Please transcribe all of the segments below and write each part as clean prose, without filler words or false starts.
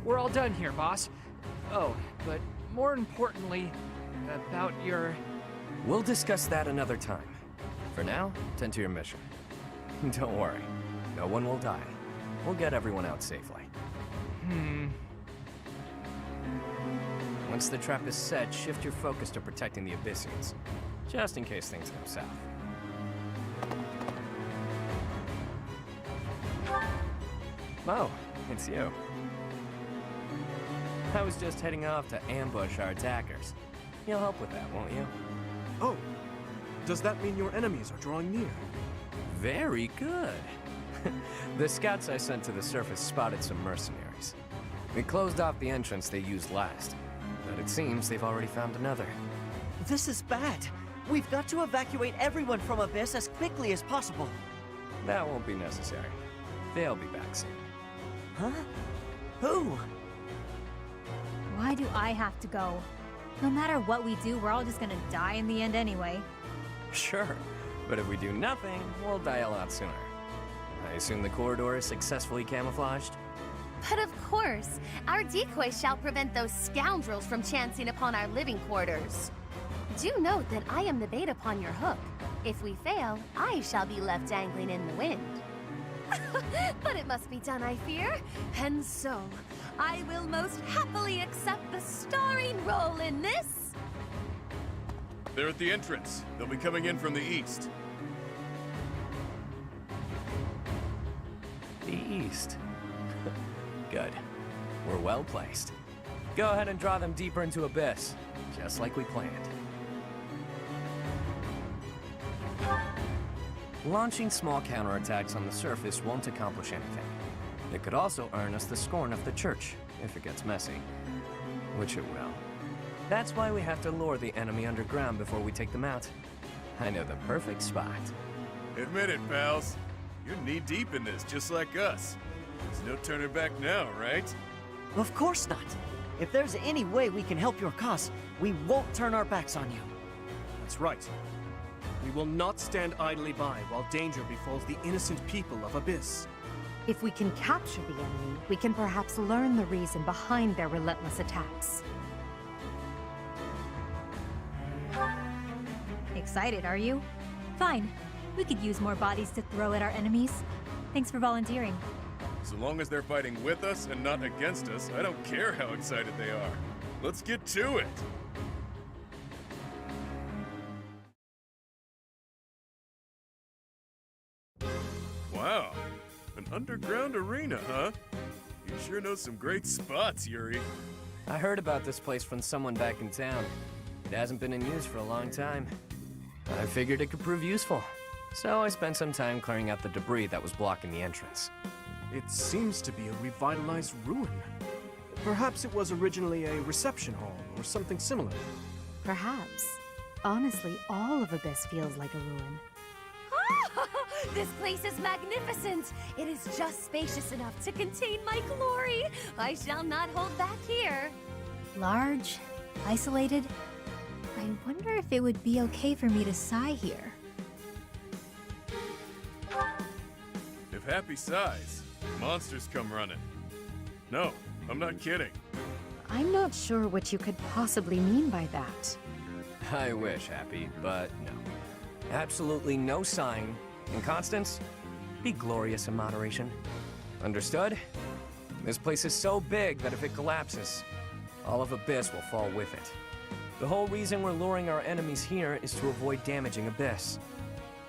we're all done here, boss. Oh, but more importantly, about your... We'll discuss that another time. For now, tend to your mission. Don't worry, no one will die. We'll get everyone out safely. Once the trap is set, shift your focus to protecting the Abyssians, just in case things go south. Oh, it's you. I was just heading off to ambush our attackers. You'll help with that, won't you? Oh, does that mean your enemies are drawing near? Very good. The scouts I sent to the surface spotted some mercenaries. We closed off the entrance they used last, but it seems they've already found another. This is bad. We've got to evacuate everyone from Abyss as quickly as possible. That won't be necessary. They'll be back soon. Huh? Who? Why do I have to go? No matter what we do, we're all just gonna die in the end anyway. Sure, but if we do nothing, we'll die a lot sooner. I assume the corridor is successfully camouflaged? But of course, our decoy shall prevent those scoundrels from chancing upon our living quarters. Do note that I am the bait upon your hook. If we fail, I shall be left dangling in the wind. But it must be done, I fear. And so, I will most happily accept the starring role in this. They're at the entrance. They'll be coming in from the east. The east. Good. We're well placed. Go ahead and draw them deeper into Abyss, just like we planned. Launching small counterattacks on the surface won't accomplish anything. It could also earn us the scorn of the Church, if it gets messy. Which it will. That's why we have to lure the enemy underground before we take them out. I know the perfect spot. Admit it, pals. You're knee-deep in this, just like us. There's no turning back now, right? Of course not. If there's any way we can help your cause, we won't turn our backs on you. That's right. We will not stand idly by while danger befalls the innocent people of Abyss. If we can capture the enemy, we can perhaps learn the reason behind their relentless attacks. Excited, are you? Fine. We could use more bodies to throw at our enemies. Thanks for volunteering. So long as they're fighting with us and not against us, I don't care how excited they are. Let's get to it! Wow, an underground arena, huh? You sure know some great spots, Yuri. I heard about this place from someone back in town. It hasn't been in use for a long time. I figured it could prove useful. So I spent some time clearing out the debris that was blocking the entrance. It seems to be a revitalized ruin. Perhaps it was originally a reception hall or something similar. Perhaps. Honestly, all of Abyss feels like a ruin. This place is magnificent. It is just spacious enough to contain my glory. I shall not hold back here. Large, isolated. I wonder if it would be okay for me to sigh here. If Happy sighs, monsters come running. No, I'm not kidding. I'm not sure what you could possibly mean by that. I wish, Happy, but no. Absolutely no sign. And Constance, be glorious in moderation. Understood? This place is so big that if it collapses, all of Abyss will fall with it. The whole reason we're luring our enemies here is to avoid damaging Abyss.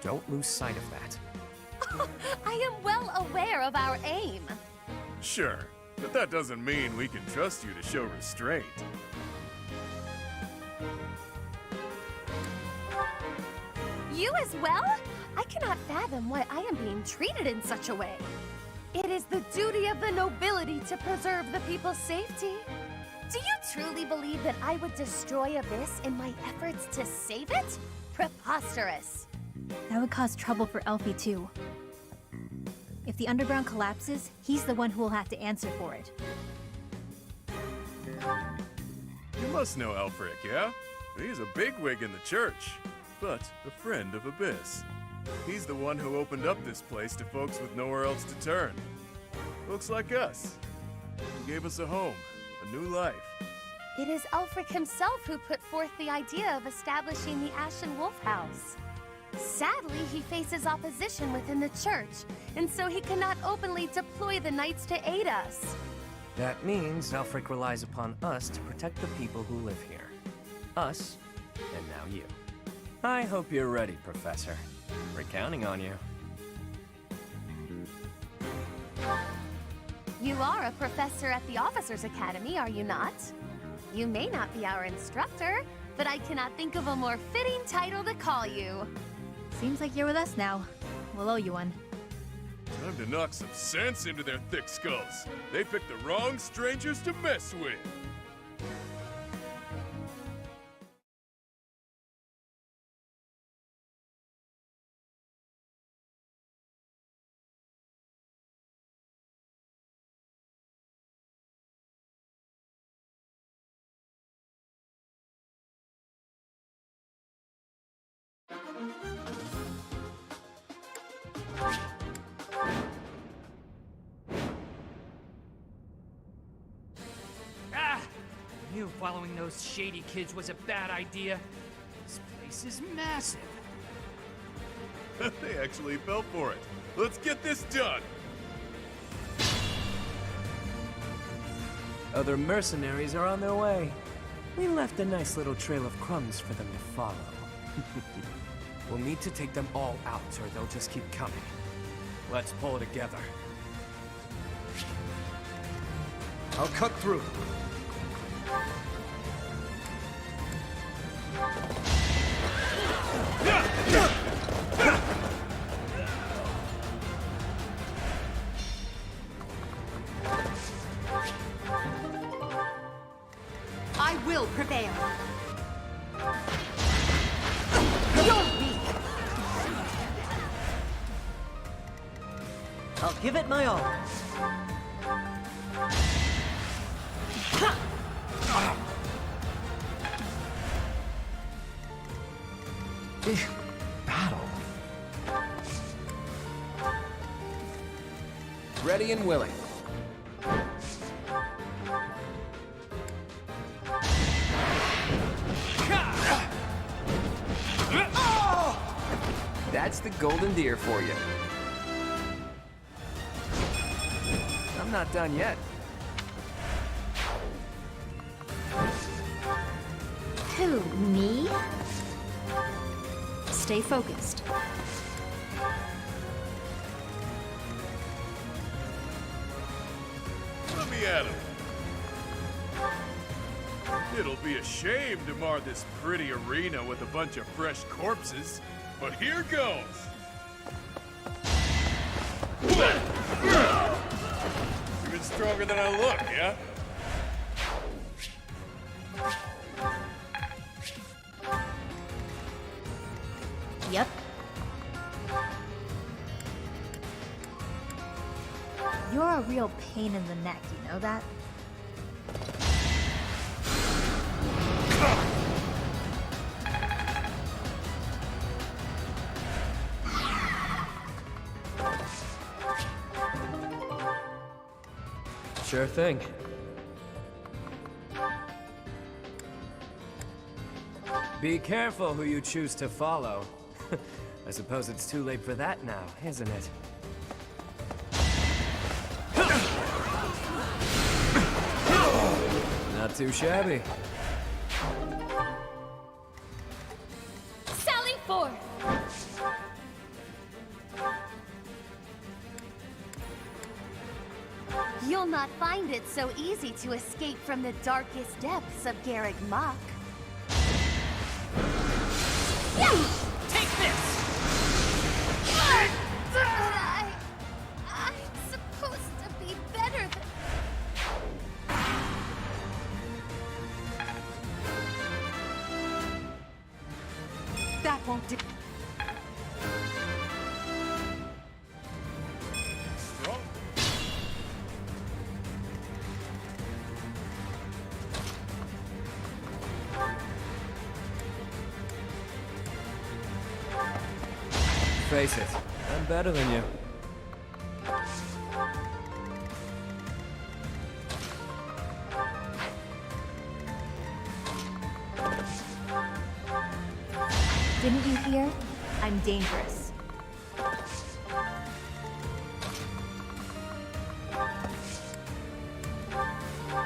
Don't lose sight of that. I am well aware of our aim. Sure, but that doesn't mean we can trust you to show restraint. You as well? I cannot fathom why I am being treated in such a way. It is the duty of the nobility to preserve the people's safety. Do you truly believe that I would destroy Abyss in my efforts to save it? Preposterous. That would cause trouble for Elfie too. If the underground collapses, he's the one who will have to answer for it. You must know Alfric, yeah? He's a bigwig in the church, but a friend of Abyss. He's the one who opened up this place to folks with nowhere else to turn. Folks like us. He gave us a home, a new life. It is Ulfric himself who put forth the idea of establishing the Ashen Wolf House. Sadly, he faces opposition within the church, and so he cannot openly deploy the knights to aid us. That means Alfric relies upon us to protect the people who live here. Us, and now you. I hope you're ready, Professor. We're counting on you. You are a professor at the Officers' Academy, are you not? You may not be our instructor, but I cannot think of a more fitting title to call you. Seems like you're with us now. We'll owe you one. Time to knock some sense into their thick skulls. They picked the wrong strangers to mess with. Ah! I knew following those shady kids was a bad idea. This place is massive. They actually fell for it. Let's get this done. Other mercenaries are on their way. We left a nice little trail of crumbs for them to follow. We'll need to take them all out, or they'll just keep coming. Let's pull it together. I'll cut through. I will prevail. You're weak. I'll give it my all. Battle. Ready and willing. That's the golden deer for you. I'm not done yet. Who, me? Stay focused. Let me at him. It'll be a shame to mar this pretty arena with a bunch of fresh corpses, but here goes. Even stronger than I look, yeah? Yep. You're a real pain in the neck, you know that? Sure thing. Be careful who you choose to follow. I suppose it's too late for that now, isn't it? Not too shabby. Sally forth! You'll not find it so easy to escape from the darkest depths of Garreg Mach. Take this! But I'm supposed to be better than... That won't do. Strong. Face it, I'm better than you. Didn't you hear? I'm dangerous.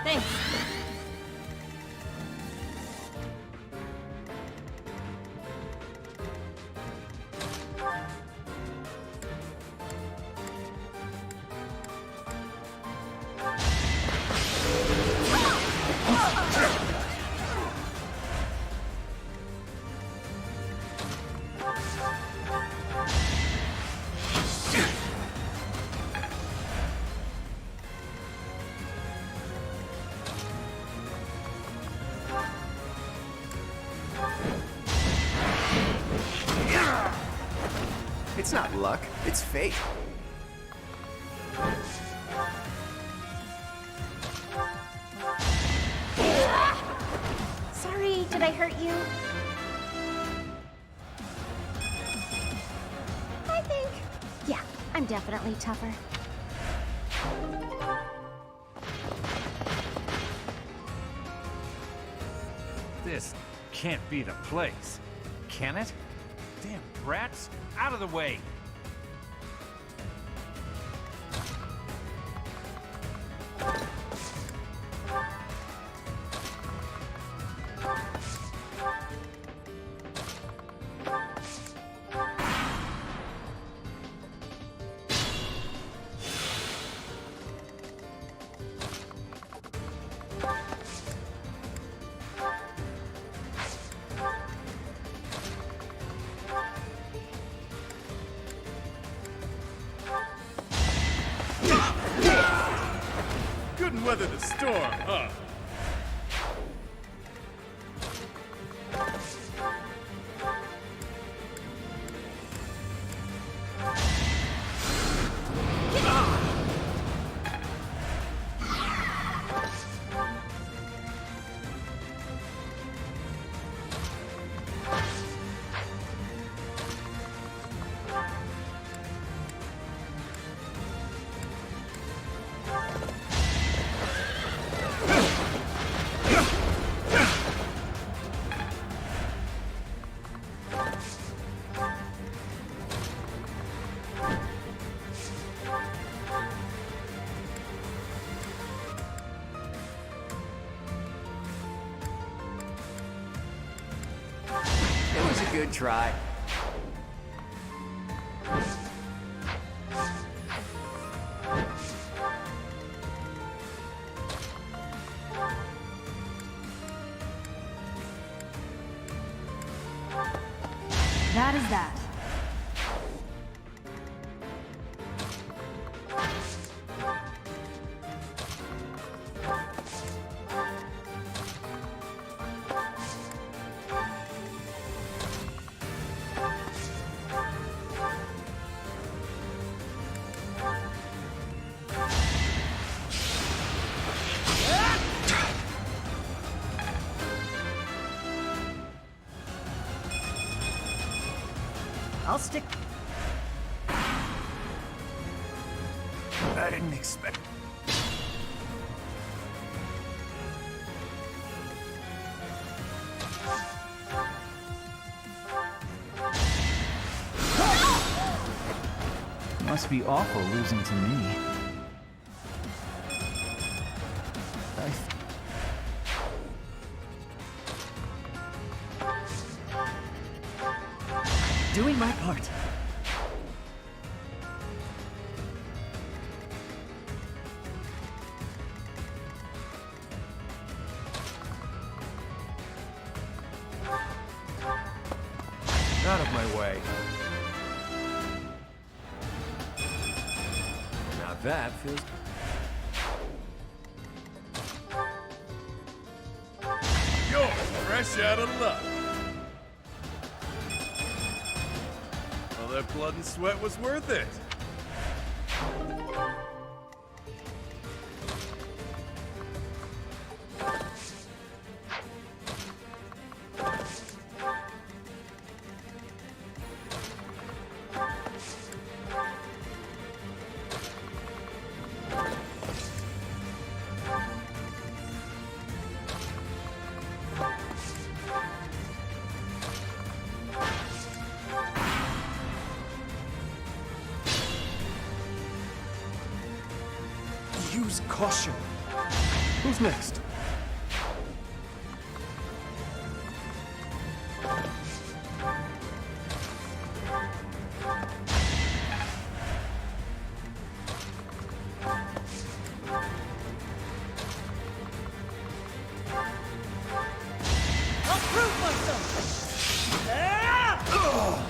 Thanks. It's not luck, it's fate. Sorry, did I hurt you? I think. Yeah, I'm definitely tougher. This can't be the place. Can it? Damn rats! Out of the way! Couldn't weather the storm, huh? It was a good try. That is that. I'll stick. I didn't expect. Must be awful losing to me. Doing my part. Out of my way. Now that feels. You're fresh out of luck. All that blood and sweat was worth it. Use caution. Who's next?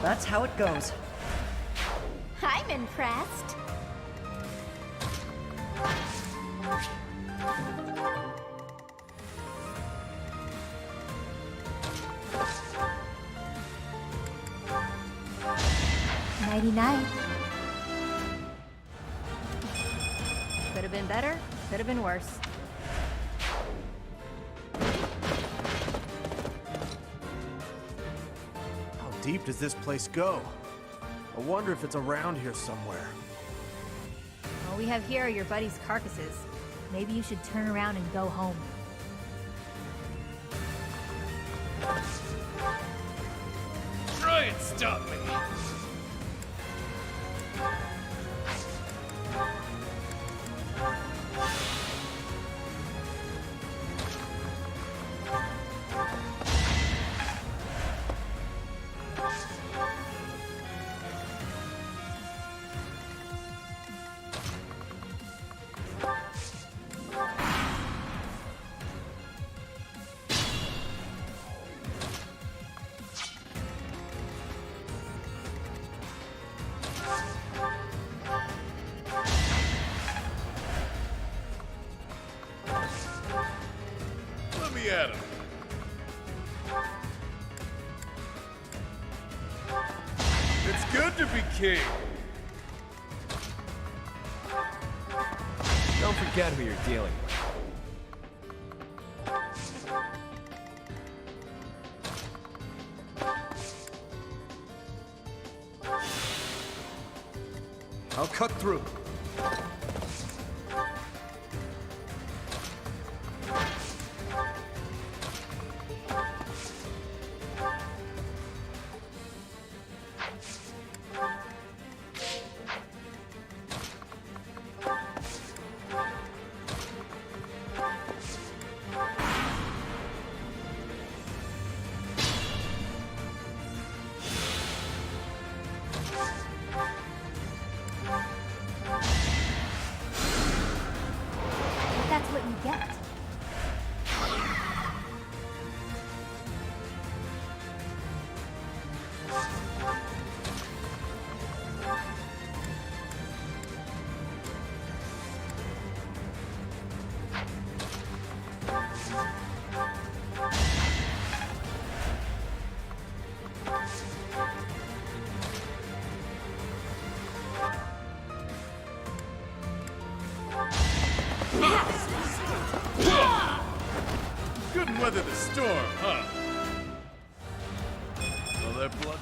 That's how it goes. I'm impressed. Nighty-night. Could have been better, could have been worse. How deep does this place go? I wonder if it's around here somewhere. All we have here are your buddies' carcasses. Maybe you should turn around and go home. Try and stop me! Let me at him. It's good to be king. Don't forget who you're dealing with. I'll cut through. But that's what you get. Couldn't weather the storm, huh? All that blood.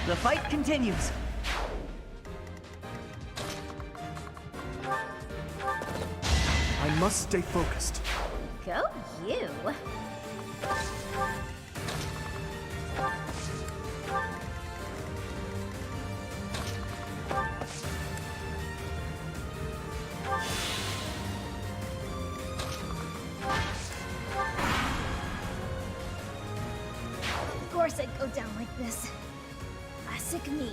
The fight continues. I must stay focused. Go you. Of course I'd go down like this. Classic me.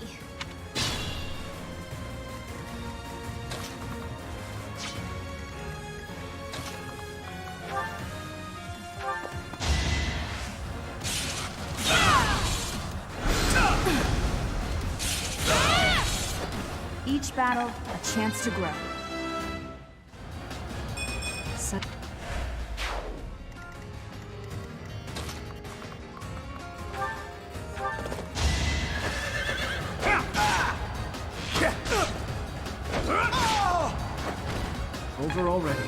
Each battle, a chance to grow. Such Over already.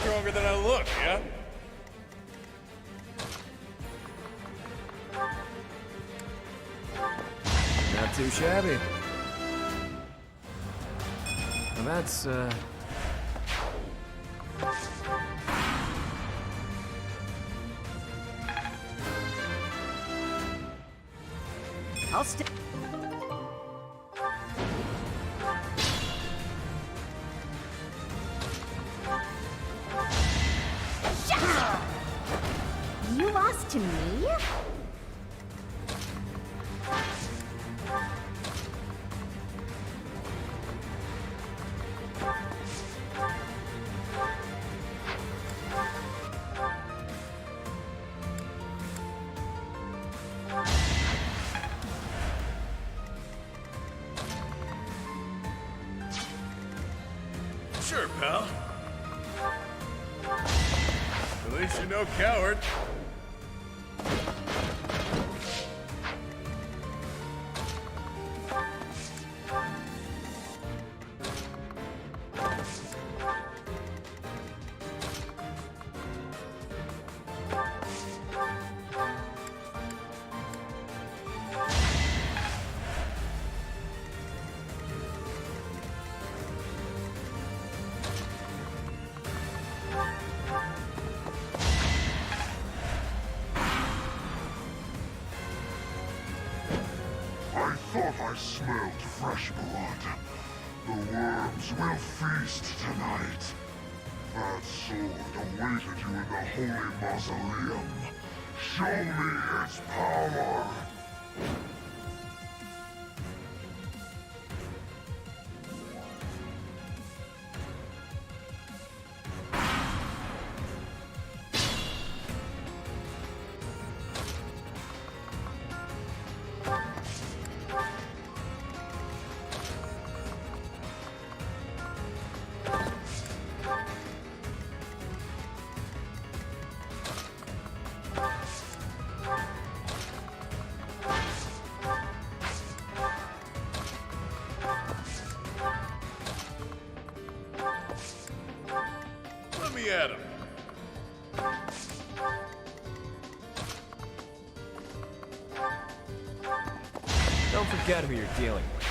stronger than I look, yeah? Not too shabby. Well, that's, I'll stay. You lost to me? Sure, pal. At least you're no coward. I thought I smelled fresh blood. The worms will feast tonight. That sword awaited you in the holy mausoleum. Show me its power! Let me at him. don't forget who you're dealing with.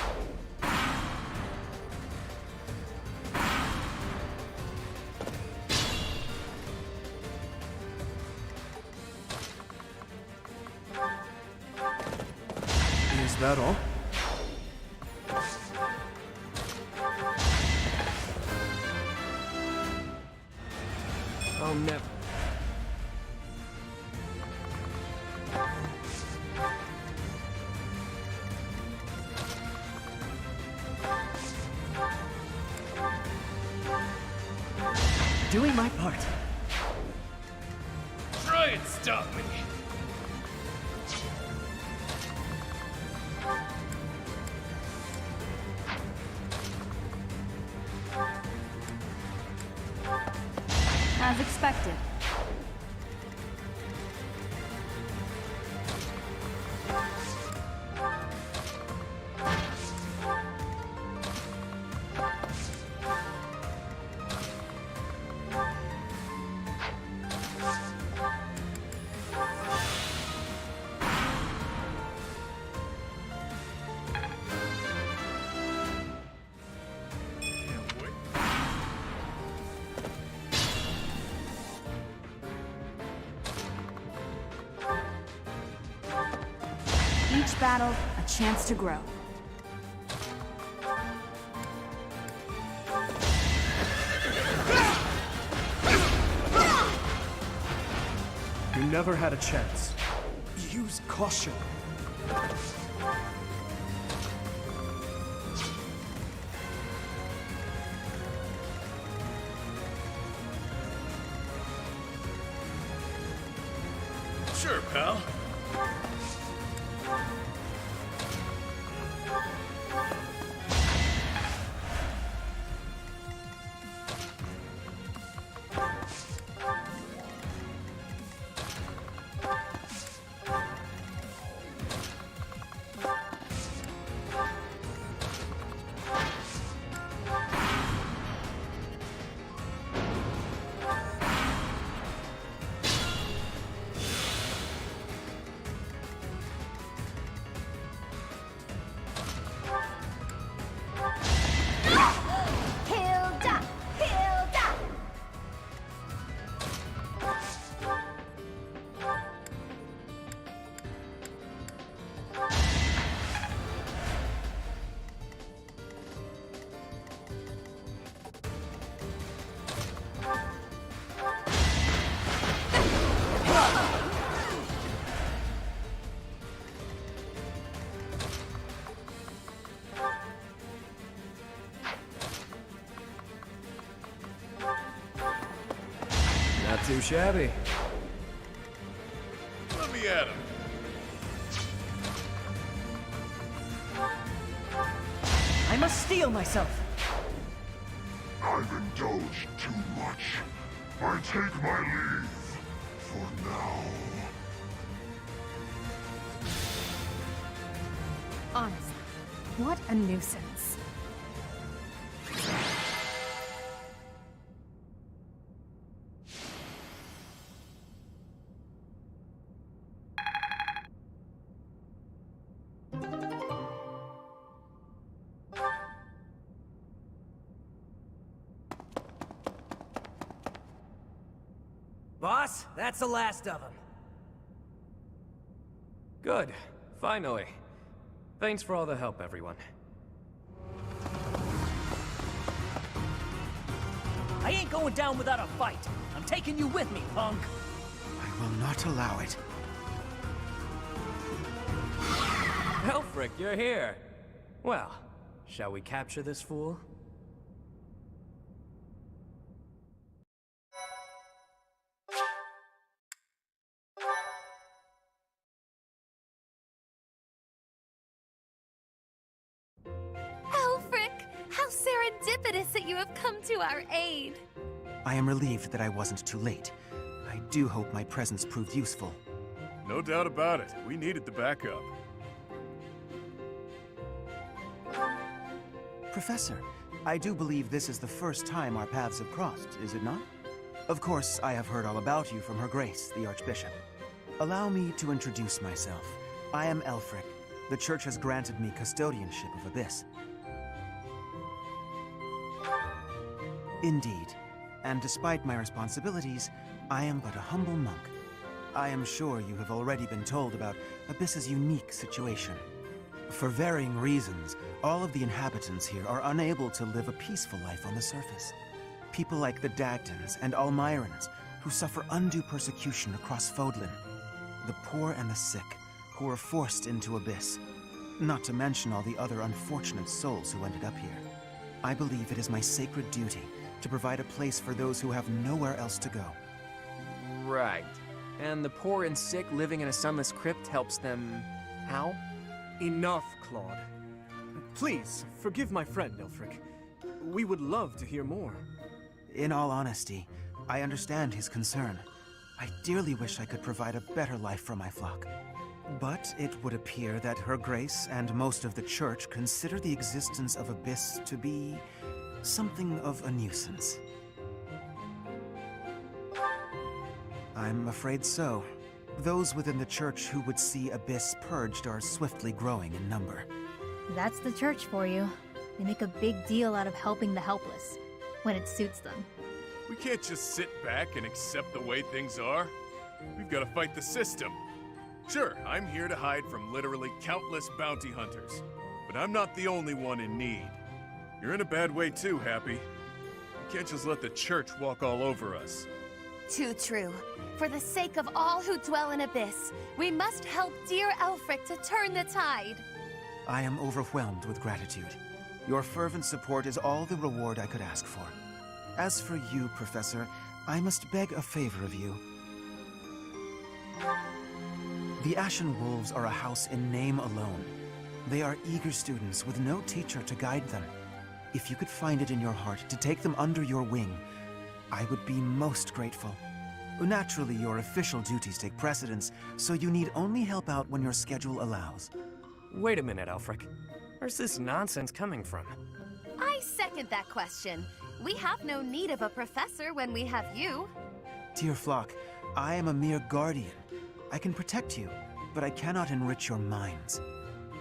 Is that all? Oh, never. Doing my part. Try and stop me. As expected. Can't wait. Each battle, a chance to grow. You never had a chance. Use caution. Sure, pal. too shabby. Let me at him. I must steel myself. I've indulged too much. I take my leave for now. Honestly, what a nuisance. Boss, that's the last of them. Good. Finally. Thanks for all the help, everyone. I ain't going down without a fight. I'm taking you with me, punk. I will not allow it. Elfric, you're here. Well, shall we capture this fool? Alfric, how serendipitous that you have come to our aid. I am relieved that I wasn't too late. I do hope my presence proved useful. No doubt about it. We needed the backup. Professor, I do believe this is the first time our paths have crossed, is it not? Of course, I have heard all about you from Her Grace, the Archbishop. Allow me to introduce myself. I am Elfric. The Church has granted me custodianship of Abyss. Indeed. And despite my responsibilities, I am but a humble monk. I am sure you have already been told about Abyss's unique situation. For varying reasons, all of the inhabitants here are unable to live a peaceful life on the surface. People like the Dagdans and Almirans, who suffer undue persecution across Fodlan. The poor and the sick, who are forced into Abyss. Not to mention all the other unfortunate souls who ended up here. I believe it is my sacred duty to provide a place for those who have nowhere else to go. Right. And the poor and sick living in a sunless crypt helps them... how? Enough, Claude. Please, forgive my friend, Elfric. We would love to hear more. In all honesty, I understand his concern. I dearly wish I could provide a better life for my flock. But it would appear that Her Grace and most of the Church consider the existence of Abyss to be something of a nuisance. I'm afraid so. Those within the Church who would see Abyss purged are swiftly growing in number. That's the Church for you. They make a big deal out of helping the helpless, when it suits them. We can't just sit back and accept the way things are. We've got to fight the system. Sure, I'm here to hide from literally countless bounty hunters, but I'm not the only one in need. You're in a bad way too, Happy. You can't just let the Church walk all over us. Too true. For the sake of all who dwell in Abyss, we must help dear Elfric to turn the tide. I am overwhelmed with gratitude. Your fervent support is all the reward I could ask for. As for you, Professor, I must beg a favor of you. The Ashen Wolves are a house in name alone. They are eager students with no teacher to guide them. If you could find it in your heart to take them under your wing, I would be most grateful. Naturally, your official duties take precedence, so you need only help out when your schedule allows. Wait a minute, Elfric. Where's this nonsense coming from? I second that question. We have no need of a professor when we have you. Dear flock, I am a mere guardian. I can protect you, but I cannot enrich your minds.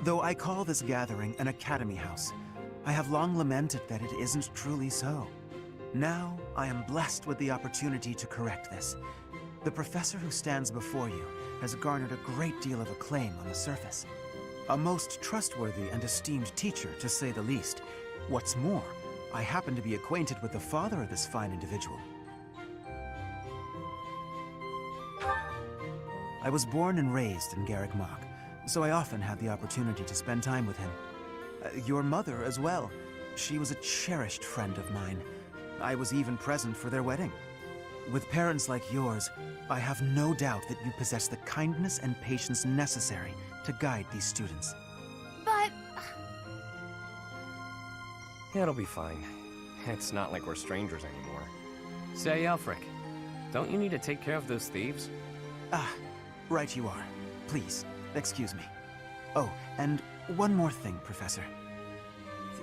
Though I call this gathering an academy house, I have long lamented that it isn't truly so. Now, I am blessed with the opportunity to correct this. The professor who stands before you has garnered a great deal of acclaim on the surface. A most trustworthy and esteemed teacher, to say the least. What's more, I happen to be acquainted with the father of this fine individual. I was born and raised in Garrick Mach, so I often had the opportunity to spend time with him. Your mother as well. She was a cherished friend of mine. I was even present for their wedding. With parents like yours, I have no doubt that you possess the kindness and patience necessary to guide these students. But It'll be fine. It's not like we're strangers anymore. Say, Elfric, don't you need to take care of those thieves? Ah, right you are. Please, excuse me. Oh, and one more thing, Professor.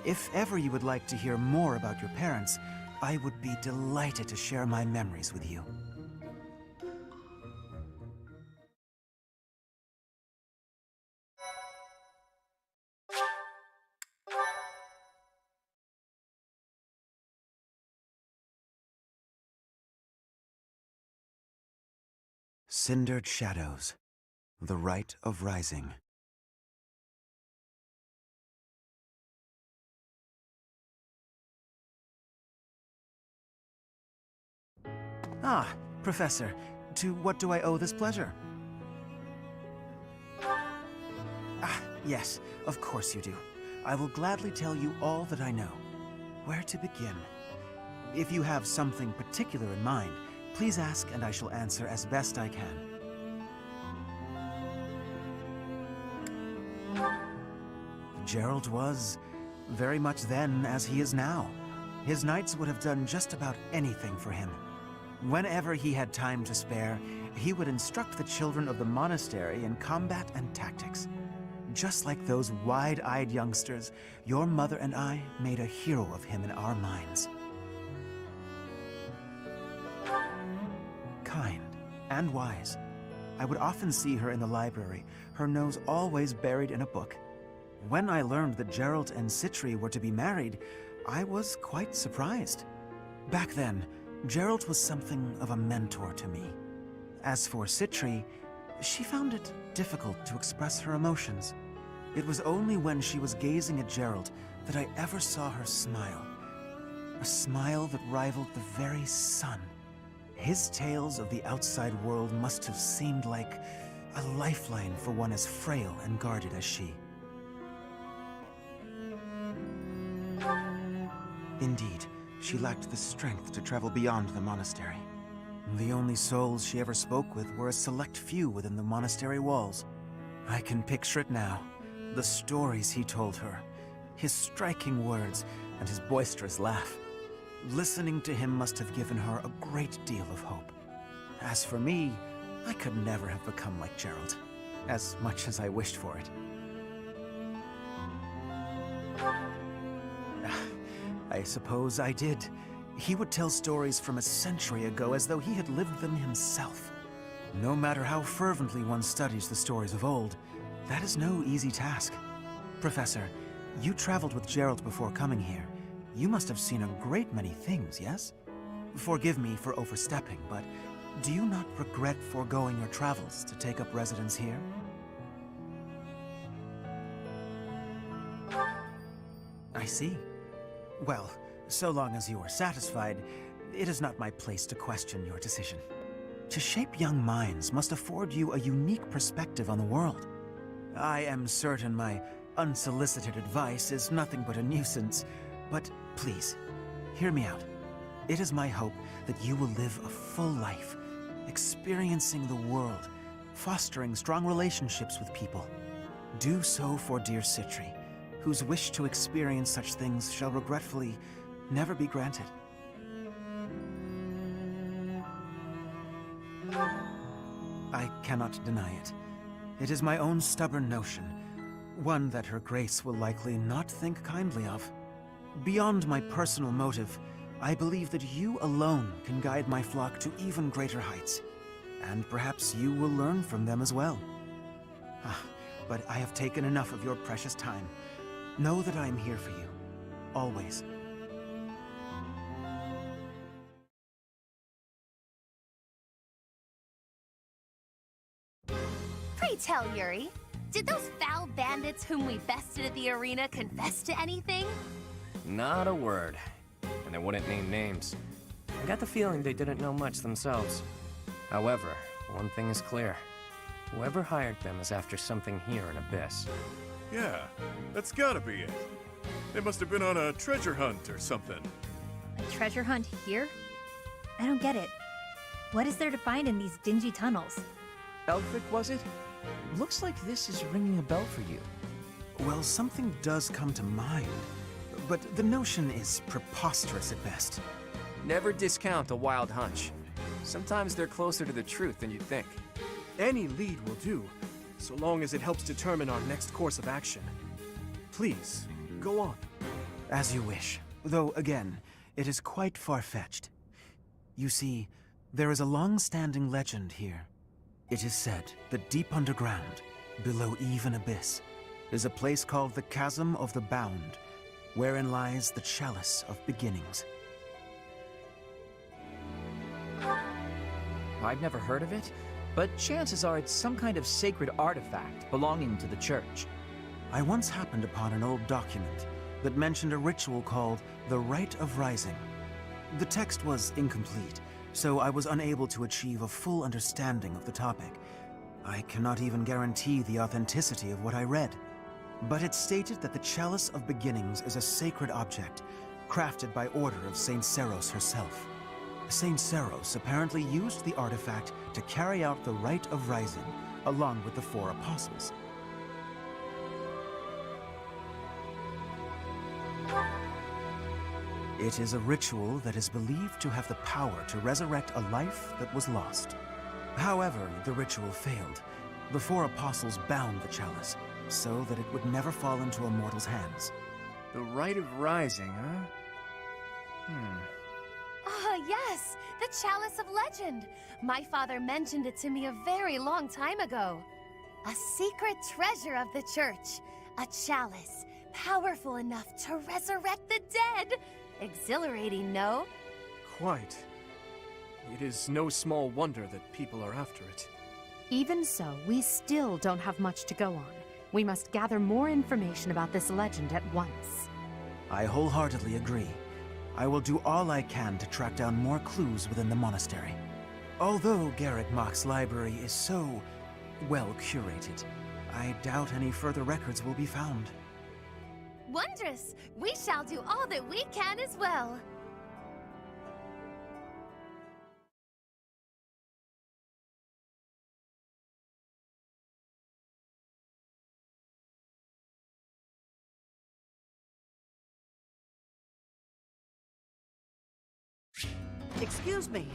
If ever you would like to hear more about your parents, I would be delighted to share my memories with you. Cindered Shadows, The Rite of Rising. Ah, Professor, to what do I owe this pleasure? Ah, yes, of course you do. I will gladly tell you all that I know. Where to begin? If you have something particular in mind, please ask and I shall answer as best I can. Gerald was very much then as he is now. His knights would have done just about anything for him. Whenever he had time to spare, he would instruct the children of the monastery in combat and tactics. Just like those wide-eyed youngsters, your mother and I made a hero of him in our minds. Kind and wise. I would often see her in the library, her nose always buried in a book. When I learned that Gerald and Citri were to be married, I was quite surprised. Back then, Gerald was something of a mentor to me. As for Citri, she found it difficult to express her emotions. It was only when she was gazing at Gerald that I ever saw her smile. A smile that rivaled the very sun. His tales of the outside world must have seemed like a lifeline for one as frail and guarded as she. Indeed, she lacked the strength to travel beyond the monastery. The only souls she ever spoke with were a select few within the monastery walls. I can picture it now. The stories he told her, his striking words, and his boisterous laugh. Listening to him must have given her a great deal of hope. As for me, I could never have become like Gerald, as much as I wished for it. I suppose I did. He would tell stories from a century ago as though he had lived them himself. No matter how fervently one studies the stories of old, that is no easy task. Professor, you traveled with Gerald before coming here. You must have seen a great many things, yes? Forgive me for overstepping, but do you not regret foregoing your travels to take up residence here? I see. Well, so long as you are satisfied, it is not my place to question your decision. To shape young minds must afford you a unique perspective on the world. I am certain my unsolicited advice is nothing but a nuisance, but please, hear me out. It is my hope that you will live a full life, experiencing the world, fostering strong relationships with people. Do so for dear Citri, whose wish to experience such things shall regretfully never be granted. I cannot deny it. It is my own stubborn notion, one that Her Grace will likely not think kindly of. Beyond my personal motive, I believe that you alone can guide my flock to even greater heights, and perhaps you will learn from them as well. But I have taken enough of your precious time. Know that I am here for you, always. pray tell, Yuri, did those foul bandits whom we bested at the arena confess to anything? Not a word. And they wouldn't name names. I got the feeling they didn't know much themselves. However, one thing is clear. Whoever hired them is after something here in Abyss. Yeah, that's gotta be it. They must have been on a treasure hunt or something. A treasure hunt here? I don't get it. What is there to find in these dingy tunnels? Elfric, was it? Looks like this is ringing a bell for you. Well, something does come to mind, but the notion is preposterous at best. Never discount a wild hunch. Sometimes they're closer to the truth than you think. Any lead will do, so long as it helps determine our next course of action. Please, go on. As you wish, though again, it is quite far-fetched. You see, there is a long-standing legend here. It is said that deep underground, below even abyss, is a place called the Chasm of the Bound, wherein lies the Chalice of Beginnings. I've never heard of it, but chances are it's some kind of sacred artifact belonging to the church. I once happened upon an old document that mentioned a ritual called the Rite of Rising. The text was incomplete, so I was unable to achieve a full understanding of the topic. I cannot even guarantee the authenticity of what I read. But it stated that the Chalice of Beginnings is a sacred object, crafted by order of Saint Seros herself. Saint Seros apparently used the artifact to carry out the Rite of Rising, along with the 4 apostles. It is a ritual that is believed to have the power to resurrect a life that was lost. However, the ritual failed. The 4 apostles bound the chalice, so that it would never fall into a mortal's hands. The Rite of Rising, huh? Ah, yes! The Chalice of Legend! My father mentioned it to me a very long time ago. A secret treasure of the church. A chalice, powerful enough to resurrect the dead! Exhilarating, no? Quite. It is no small wonder that people are after it. Even so, we still don't have much to go on. We must gather more information about this legend at once. I wholeheartedly agree. I will do all I can to track down more clues within the monastery. Although Garrett Mock's library is so well curated, I doubt any further records will be found. Wondrous! We shall do all that we can as well. Excuse me.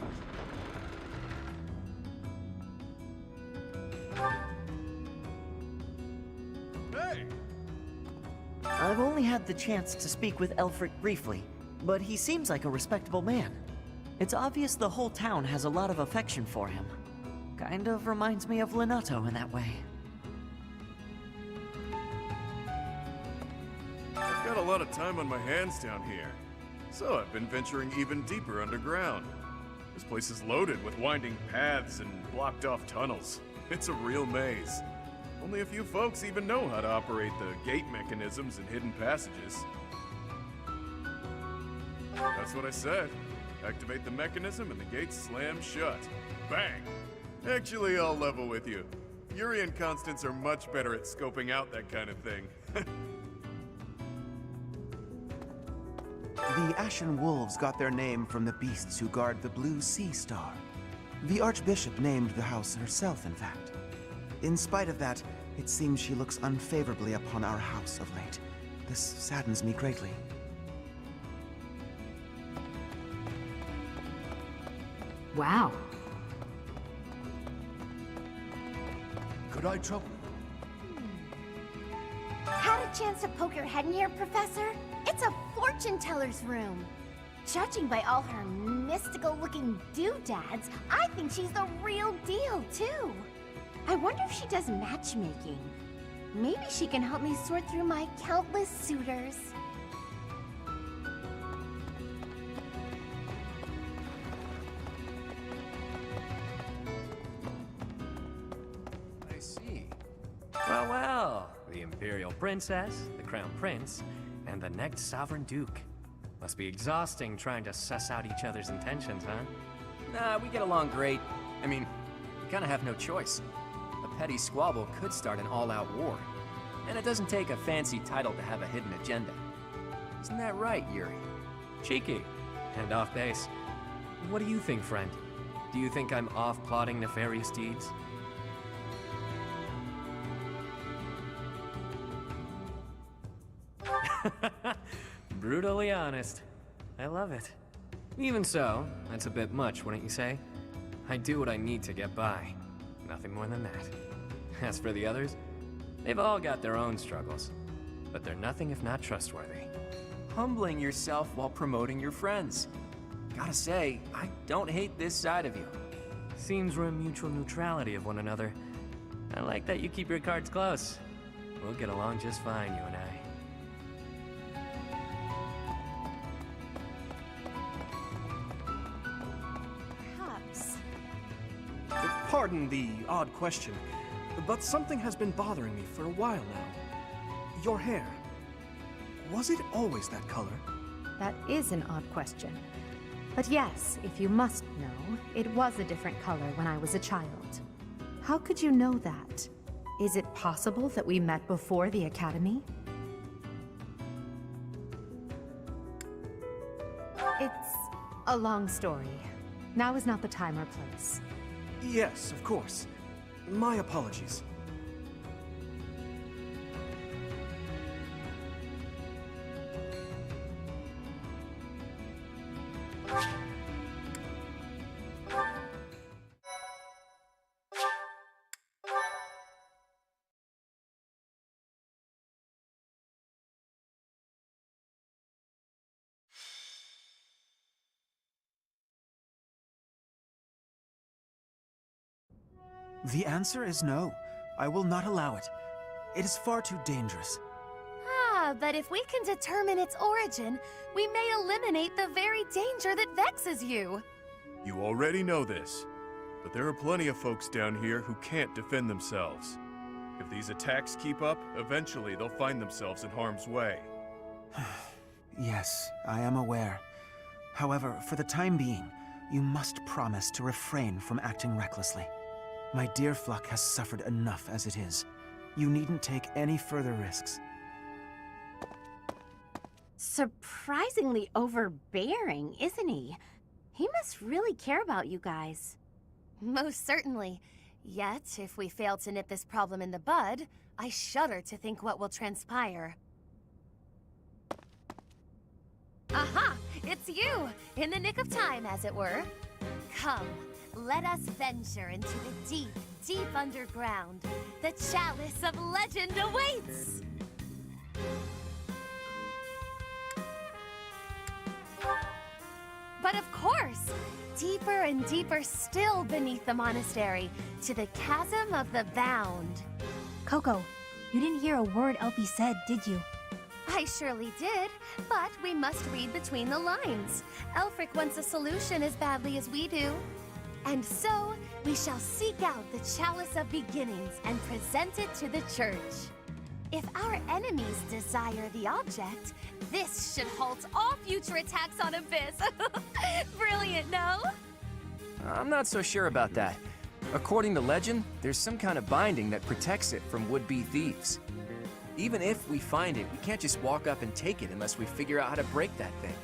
Hey! I've only had the chance to speak with Elfric briefly, but he seems like a respectable man. It's obvious the whole town has a lot of affection for him. Kind of reminds me of Lenato in that way. I've got a lot of time on my hands down here, so I've been venturing even deeper underground. This place is loaded with winding paths and blocked-off tunnels. It's a real maze. Only a few folks even know how to operate the gate mechanisms and hidden passages. That's what I said. Activate the mechanism and the gates slam shut. Bang! Actually, I'll level with you. Yuri and Constance are much better at scoping out that kind of thing. The Ashen Wolves got their name from the beasts who guard the Blue Sea Star. The Archbishop named the house herself, in fact. In spite of that, it seems she looks unfavorably upon our house of late. This saddens me greatly. Wow. Could I trouble? Had a chance to poke your head in here, Professor? It's a fortune teller's room. Judging by all her mystical-looking doodads, I think she's the real deal, too. I wonder if she does matchmaking. Maybe she can help me sort through my countless suitors. I see. Well, well. The Imperial Princess, the Crown Prince, and the next Sovereign Duke. Must be exhausting trying to suss out each other's intentions, huh? Nah, we get along great. I mean, we kinda have no choice. A petty squabble could start an all-out war. And it doesn't take a fancy title to have a hidden agenda. Isn't that right, Yuri? Cheeky. And off base. What do you think, friend? Do you think I'm off plotting nefarious deeds? Brutally honest. I love it. Even so, that's a bit much, wouldn't you say? I do what I need to get by. Nothing more than that. As for the others, they've all got their own struggles. But they're nothing if not trustworthy. Humbling yourself while promoting your friends. Gotta say, I don't hate this side of you. Seems we're in mutual neutrality of one another. I like that you keep your cards close. We'll get along just fine, you and I. Perhaps. Pardon the odd question, but something has been bothering me for a while now. Your hair. Was it always that color? That is an odd question. But yes, if you must know, it was a different color when I was a child. How could you know that? Is it possible that we met before the academy? It's a long story. Now is not the time or place. Yes, of course. My apologies. The answer is no. I will not allow it. It is far too dangerous. Ah, but if we can determine its origin, we may eliminate the very danger that vexes you. You already know this, but there are plenty of folks down here who can't defend themselves. If these attacks keep up, eventually they'll find themselves in harm's way. Yes, I am aware. However, for the time being, you must promise to refrain from acting recklessly. My dear Fluck has suffered enough as it is. You needn't take any further risks. Surprisingly overbearing, isn't he? He must really care about you guys. Most certainly. Yet, if we fail to nip this problem in the bud, I shudder to think what will transpire. Aha! It's you! In the nick of time, as it were. Come, let us venture into the deep, deep underground. The chalice of legend awaits! But of course, deeper and deeper still beneath the monastery, to the chasm of the bound. Coco, you didn't hear a word Elfie said, did you? I surely did, but we must read between the lines. Elfric wants a solution as badly as we do. And so, we shall seek out the Chalice of Beginnings and present it to the church. If our enemies desire the object, this should halt all future attacks on Abyss. Brilliant, no? I'm not so sure about that. According to legend, there's some kind of binding that protects it from would-be thieves. Even if we find it, we can't just walk up and take it unless we figure out how to break that thing.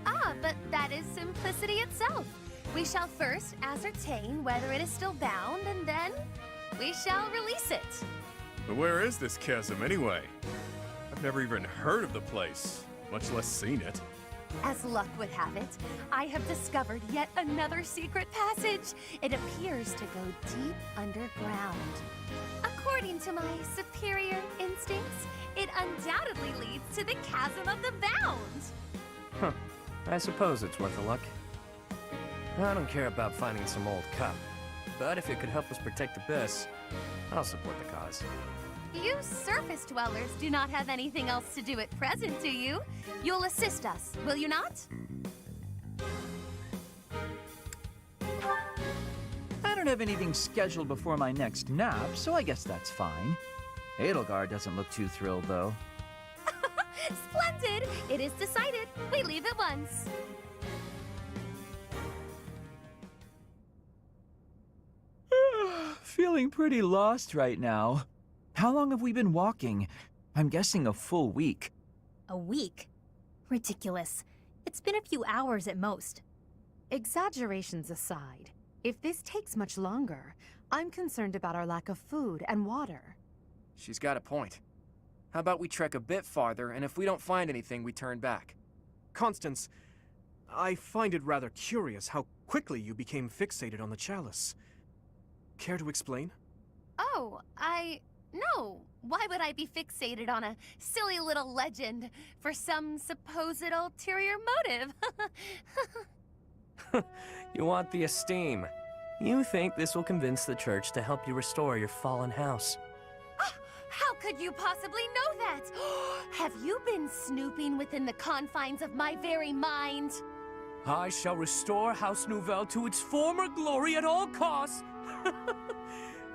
Ah, but that is simplicity itself. We shall first ascertain whether it is still bound, and then we shall release it. But where is this chasm anyway? I've never even heard of the place, much less seen it. As luck would have it, I have discovered yet another secret passage. It appears to go deep underground. According to my superior instincts, it undoubtedly leads to the chasm of the bound. Huh. I suppose it's worth a look. I don't care about finding some old cup, but if it could help us protect Abyss, I'll support the cause. You surface dwellers do not have anything else to do at present, do you? You'll assist us, will you not? I don't have anything scheduled before my next nap, so I guess that's fine. Edelgard doesn't look too thrilled, though. Splendid! It is decided. We leave at once. Feeling pretty lost right now. How long have we been walking? I'm guessing a full week. A week? Ridiculous. It's been a few hours at most. Exaggerations aside, If this takes much longer, I'm concerned about our lack of food and water. She's got a point. How about we trek a bit farther, and if we don't find anything, we turn back? Constance, I find it rather curious how quickly you became fixated on the chalice. Care to explain? Oh, No. Why would I be fixated on a silly little legend for some supposed ulterior motive? You want the esteem. You think this will convince the church to help you restore your fallen house. How could you possibly know that? Have you been snooping within the confines of my very mind? I shall restore House Nouvelle to its former glory at all costs.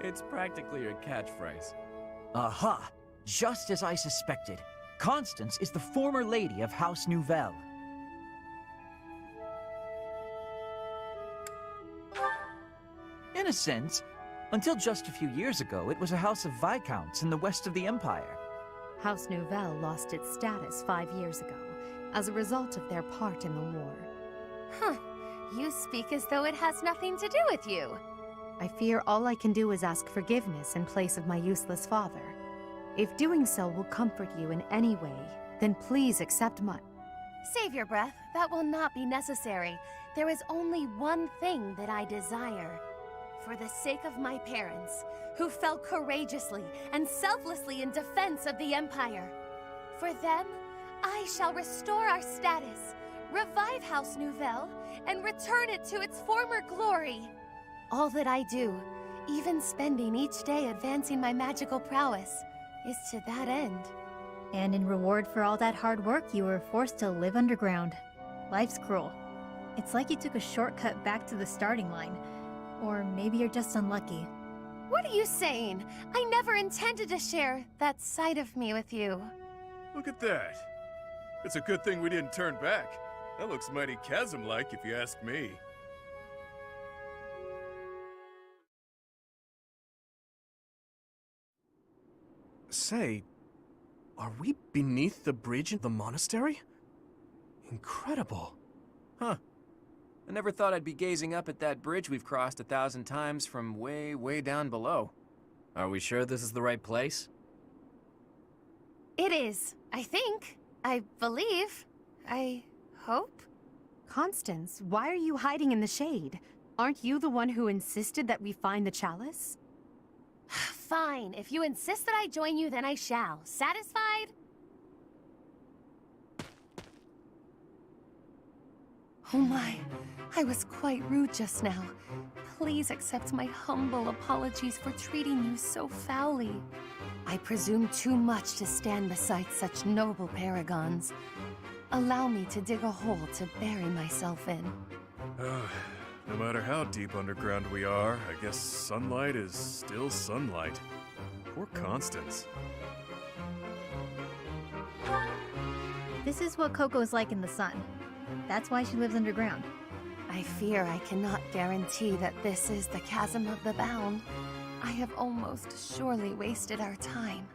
It's practically your catchphrase. Aha! Just as I suspected. Constance is the former lady of House Nouvelle. In a sense, until just a few years ago, it was a house of viscounts in the west of the Empire. House Nouvelle lost its status 5 years ago, as a result of their part in the war. Huh. You speak as though it has nothing to do with you. I fear all I can do is ask forgiveness in place of my useless father. If doing so will comfort you in any way, then please accept my... Save your breath. That will not be necessary. There is only one thing that I desire. For the sake of my parents, who fell courageously and selflessly in defense of the Empire. For them, I shall restore our status, revive House Nouvelle, and return it to its former glory. All that I do, even spending each day advancing my magical prowess, is to that end. And in reward for all that hard work, you were forced to live underground. Life's cruel. It's like you took a shortcut back to the starting line. Or maybe you're just unlucky. What are you saying? I never intended to share that side of me with you. Look at that. It's a good thing we didn't turn back. That looks mighty chasm-like if you ask me. Say, are we beneath the bridge in the monastery? Incredible. Huh. I never thought I'd be gazing up at that bridge we've crossed 1,000 times from way, way down below. Are we sure this is the right place? It is, I think. I believe. I hope. Constance, why are you hiding in the shade? Aren't you the one who insisted that we find the chalice? Fine. If you insist that I join you, then I shall. Satisfied? Oh my. I was quite rude just now. Please accept my humble apologies for treating you so foully. I presume too much to stand beside such noble paragons. Allow me to dig a hole to bury myself in. No matter how deep underground we are, I guess sunlight is still sunlight. Poor Constance. This is what Coco's like in the sun. That's why she lives underground. I fear I cannot guarantee that this is the chasm of the bound. I have almost surely wasted our time.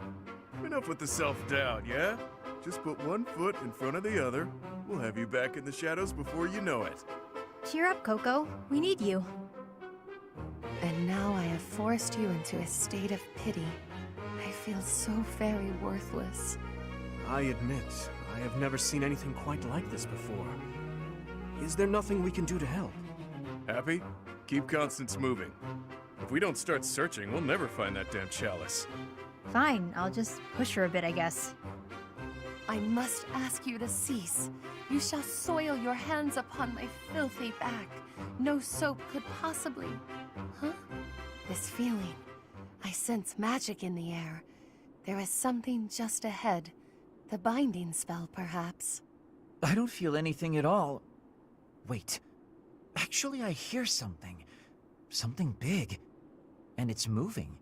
Enough with the self-doubt, yeah? Just put one foot in front of the other. We'll have you back in the shadows before you know it. Cheer up, Coco. We need you. And now I have forced you into a state of pity. I feel so very worthless. I admit, I have never seen anything quite like this before. Is there nothing we can do to help? Happy? Keep Constance moving. If we don't start searching, we'll never find that damn chalice. Fine, I'll just push her a bit, I guess. I must ask you to cease. You shall soil your hands upon my filthy back. No soap could possibly... Huh? This feeling. I sense magic in the air. There is something just ahead. The binding spell, perhaps. I don't feel anything at all. Wait. Actually, I hear something. Something big. And it's moving.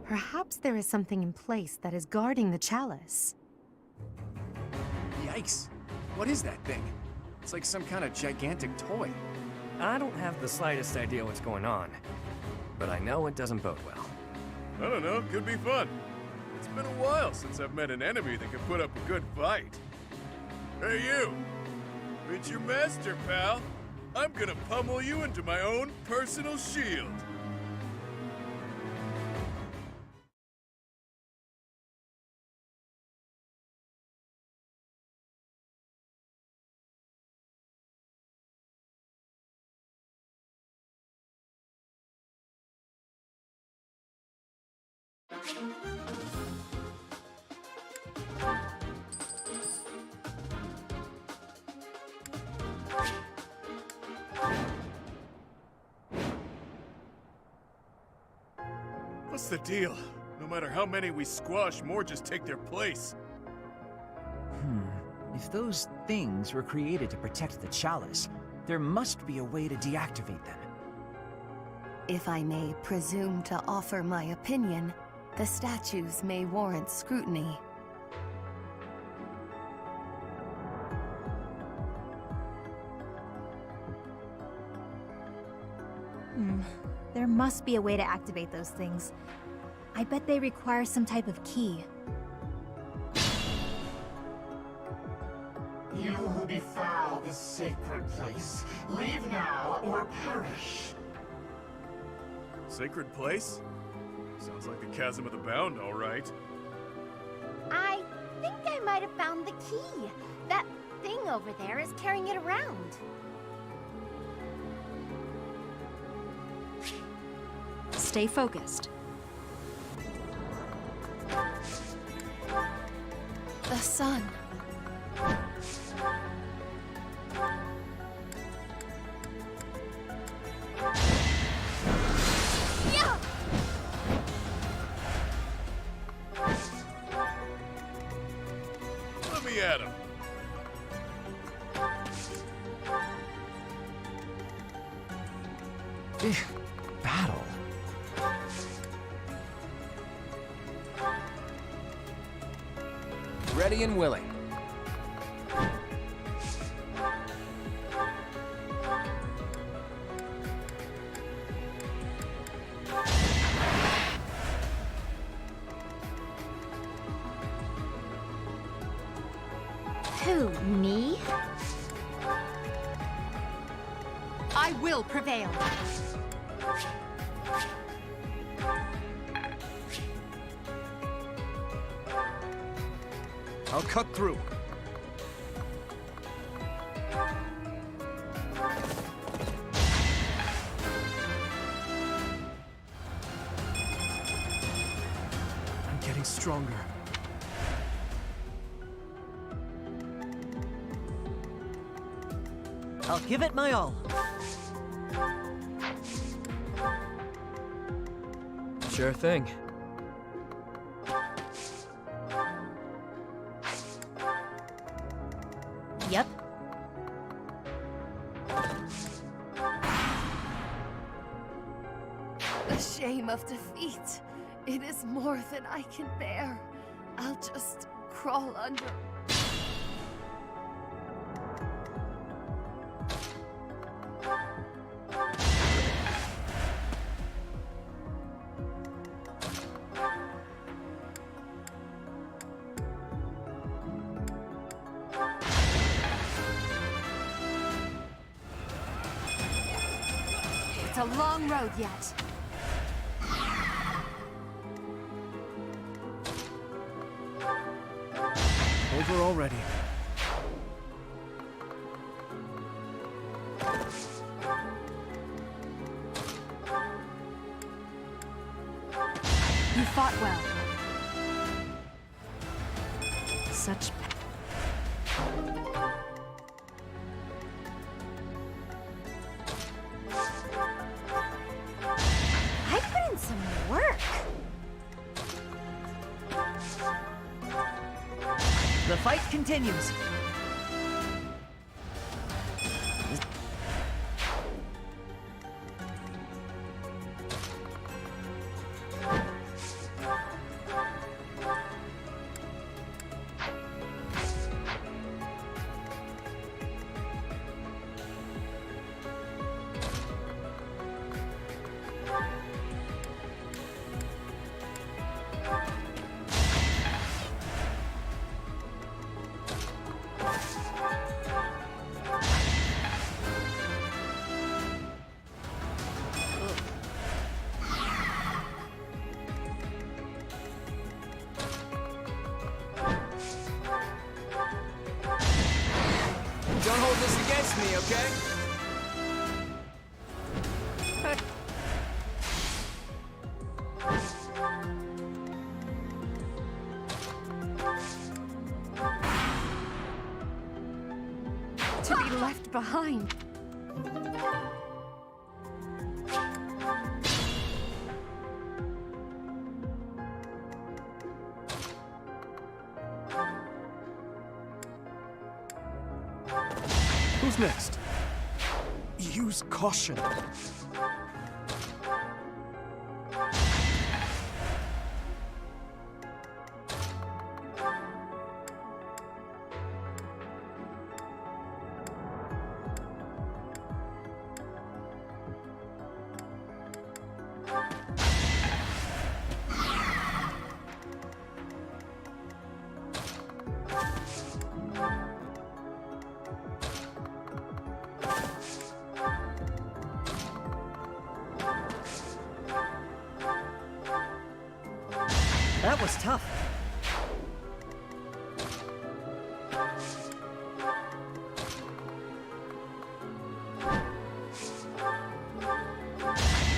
Perhaps there is something in place that is guarding the chalice. Yikes. What is that thing? It's like some kind of gigantic toy. I don't have the slightest idea what's going on, but I know it doesn't bode well. I don't know, could be fun. It's been a while since I've met an enemy that can put up a good fight. Hey you! Meet your master, pal! I'm gonna pummel you into my own personal shield. What's the deal? No matter how many we squash, more just take their place. If those things were created to protect the chalice, there must be a way to deactivate them. If I may presume to offer my opinion, the statues may warrant scrutiny. There must be a way to activate those things. I bet they require some type of key. You who befoul this sacred place, leave now or perish. Sacred place? Sounds like the Chasm of the Bound, all right. I think I might have found the key. That thing over there is carrying it around. Stay focused. The sun. Yeah! Let me at him. Battle. Ready and willing. Who, me? I will prevail. I'll cut through. I'm getting stronger. I'll give it my all. Sure thing. Yep. The shame of defeat. It is more than I can bear. I'll just crawl under. It's a long road yet. Over already. You fought well. Such... I put in some work. The fight continues. hold this against me, okay? To be left behind. Who's next? Use caution. That was tough.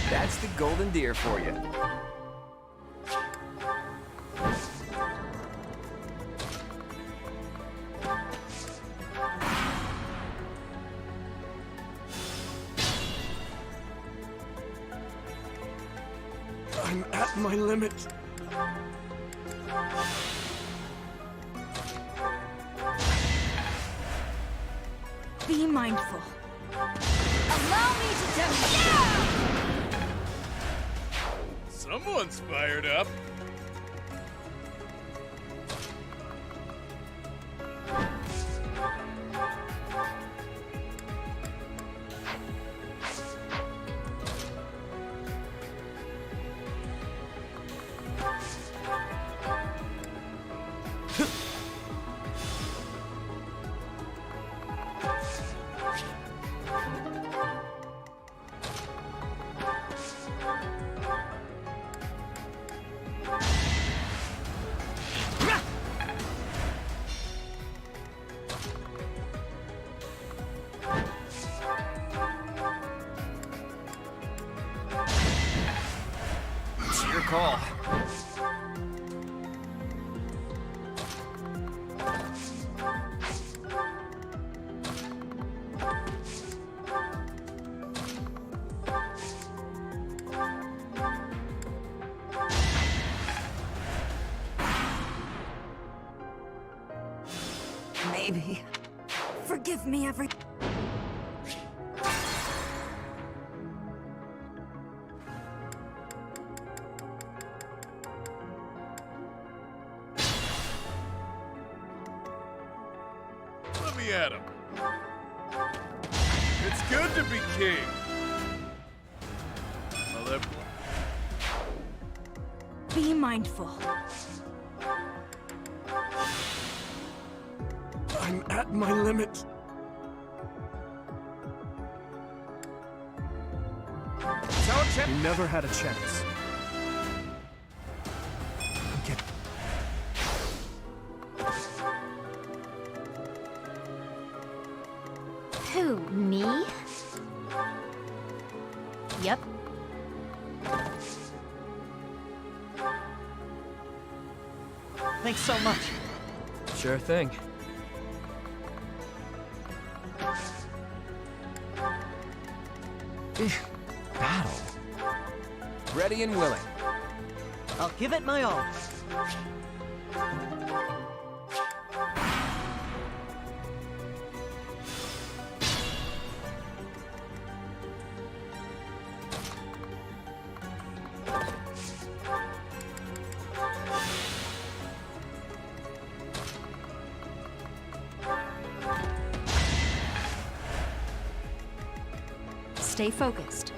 That's the golden deer for you. I'm at my limit. Be mindful. Allow me to do. Someone's fired up. It's your call. Maybe. Forgive me, every... Let me at him. It's good to be king. Well, Be mindful. I'm at my limit. You never had a chance. Get Who, me? Yep. Thanks so much. Sure thing. Battle. Ready and willing. I'll give it my all. Stay focused.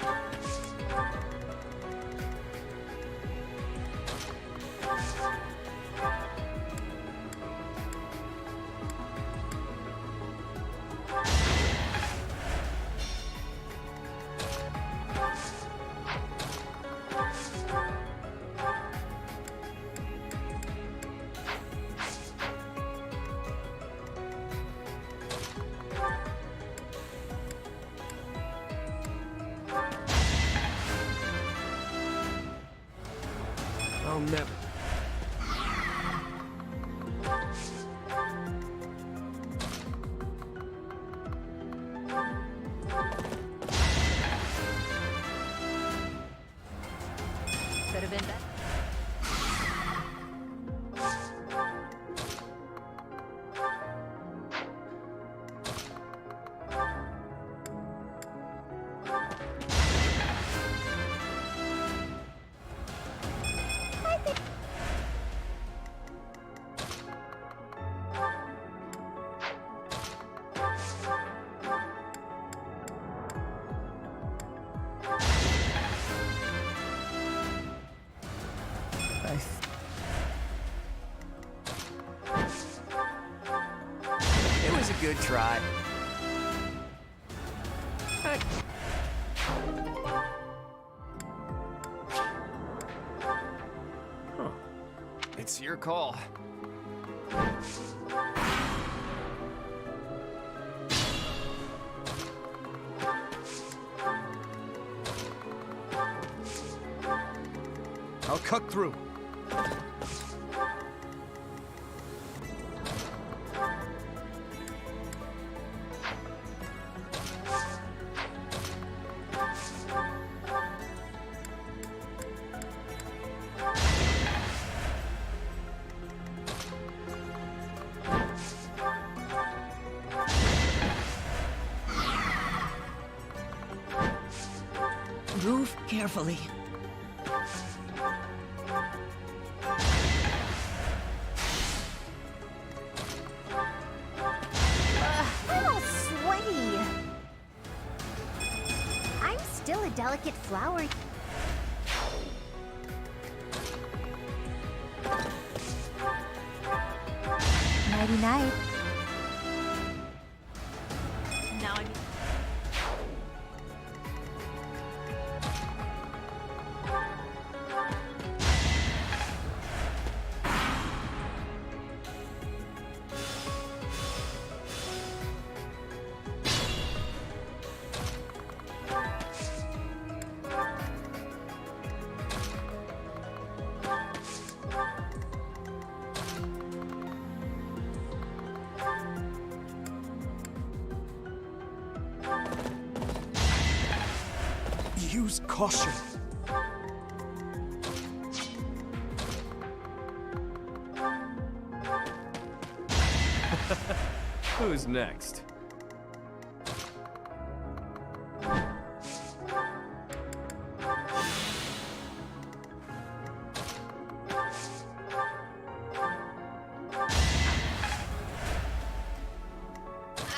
Now, never. Could have been better. It was a good try. Huh. It's your call. I'll cut through. Move carefully. I'm all sweaty. I'm still a delicate flower. Nighty night. Now I'm. Use caution. Who's next?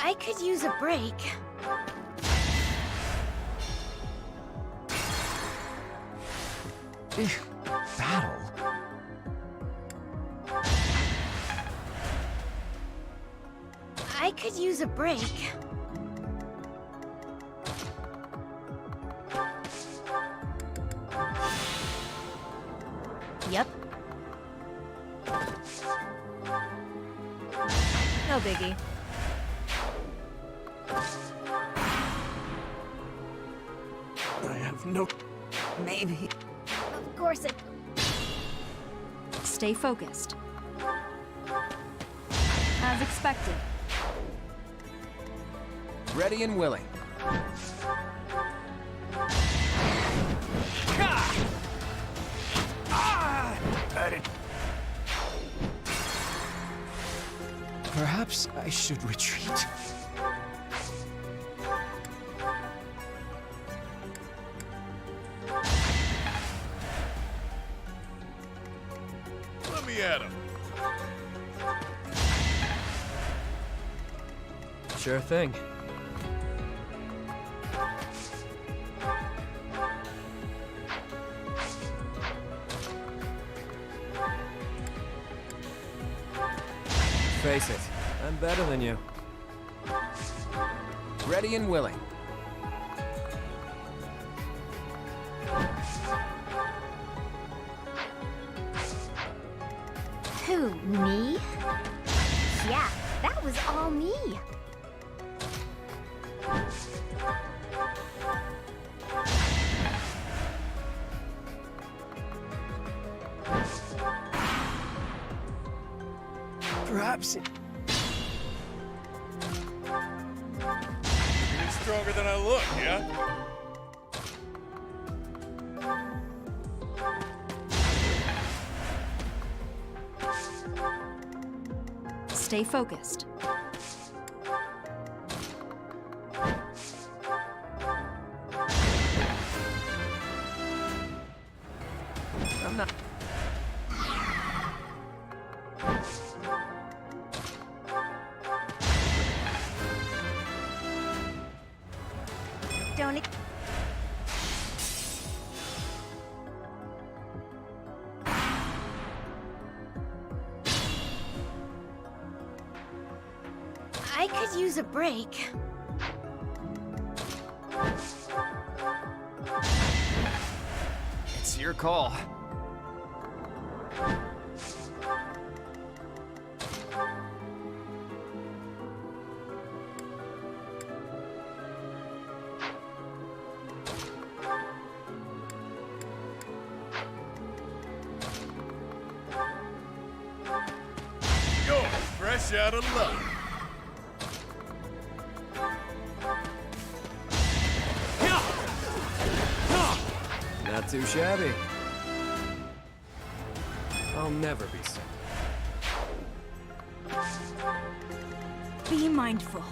I could use a break. Battle? I could use a break. Yep. No biggie. I have no... Maybe. Of course it. Stay focused. As expected. Ready and willing. Perhaps I should retreat. Let me at him. Sure thing. Face it, I'm better than you. Ready and willing. Who, me? Yeah, that was all me. Perhaps it... You're stronger than I look, yeah? Stay focused. I'm not... Don't. I could use a break. It's your call. You're fresh out of luck. Not too shabby. I'll never be sick. Be mindful.